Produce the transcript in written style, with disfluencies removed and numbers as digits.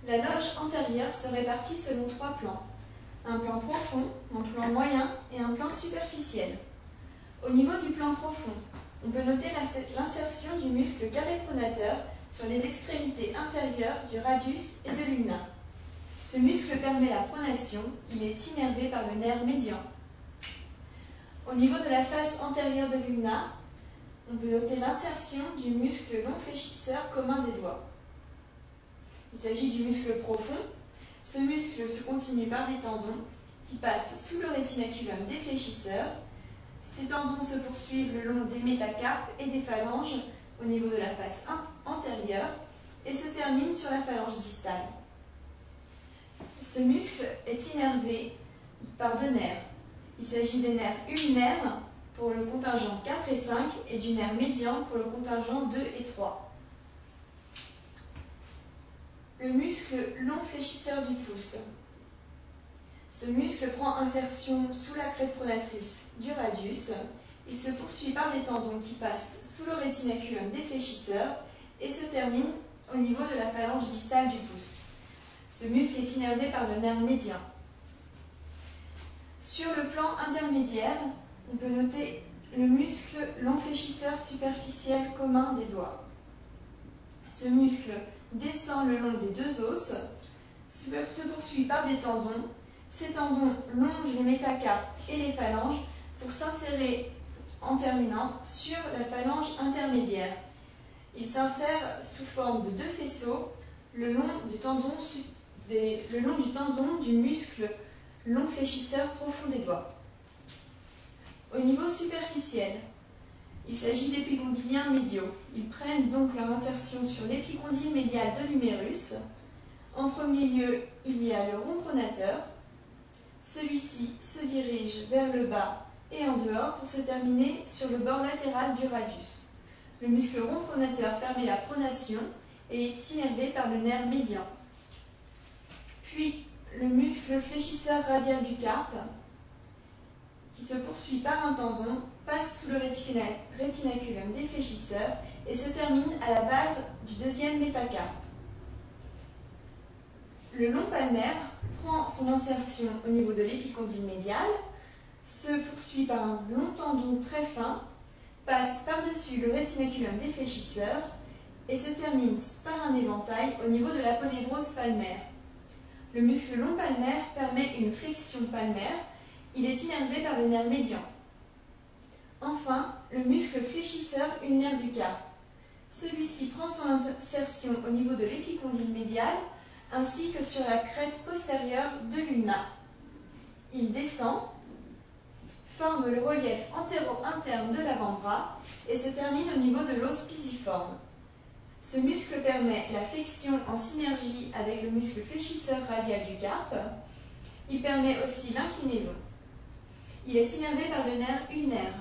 La loge antérieure se répartit selon 3 plans. Un plan profond, un plan moyen et un plan superficiel. Au niveau du plan profond, on peut noter l'insertion du muscle carré pronateur sur les extrémités inférieures du radius et de l'ulna. Ce muscle permet la pronation, il est innervé par le nerf médian. Au niveau de la face antérieure de l'ulna, on peut noter l'insertion du muscle long fléchisseur commun des doigts. Il s'agit du muscle profond. Ce muscle se continue par des tendons qui passent sous le rétinaculum des fléchisseurs. Ces tendons se poursuivent le long des métacarpes et des phalanges au niveau de la face antérieure et se terminent sur la phalange distale. Ce muscle est innervé par 2 nerfs. Il s'agit des nerfs ulnaires pour le contingent 4 et 5 et du nerf médian pour le contingent 2 et 3. Le muscle long fléchisseur du pouce. Ce muscle prend insertion sous la crête pronatrice du radius. Il se poursuit par des tendons qui passent sous le rétinaculum des fléchisseurs et se termine au niveau de la phalange distale du pouce. Ce muscle est innervé par le nerf médian. Sur le plan intermédiaire, on peut noter le muscle long fléchisseur superficiel commun des doigts. Ce muscle descend le long des 2 os, se poursuit par des tendons. Ces tendons longent les métacarpes et les phalanges pour s'insérer en terminant sur la phalange intermédiaire. Il s'insère sous forme de 2 faisceaux le long du tendon du muscle long fléchisseur profond des doigts. Au niveau superficiel, il s'agit d'épicondyliens médiaux. Ils prennent donc leur insertion sur l'épicondyle médial de l'humérus. En premier lieu, il y a le rond pronateur. Celui-ci se dirige vers le bas et en dehors pour se terminer sur le bord latéral du radius. Le muscle rond pronateur permet la pronation et est innervé par le nerf médian. Puis, le muscle fléchisseur radial du carpe, qui se poursuit par un tendon, passe sous le rétinaculum des fléchisseurs et se termine à la base du 2e métacarpe. Le long palmaire prend son insertion au niveau de l'épicondyle médial, se poursuit par un long tendon très fin, passe par-dessus le rétinaculum des fléchisseurs et se termine par un éventail au niveau de la ponévrose palmaire. Le muscle long palmaire permet une flexion palmaire. Il est innervé par le nerf médian. Enfin, le muscle fléchisseur ulnaire du carpe. Celui-ci prend son insertion au niveau de l'épicondyle médial ainsi que sur la crête postérieure de l'ulna. Il descend, forme le relief antéro-interne de l'avant-bras et se termine au niveau de l'os pisiforme. Ce muscle permet la flexion en synergie avec le muscle fléchisseur radial du carpe. Il permet aussi l'inclinaison. Il est innervé par le nerf ulnaire.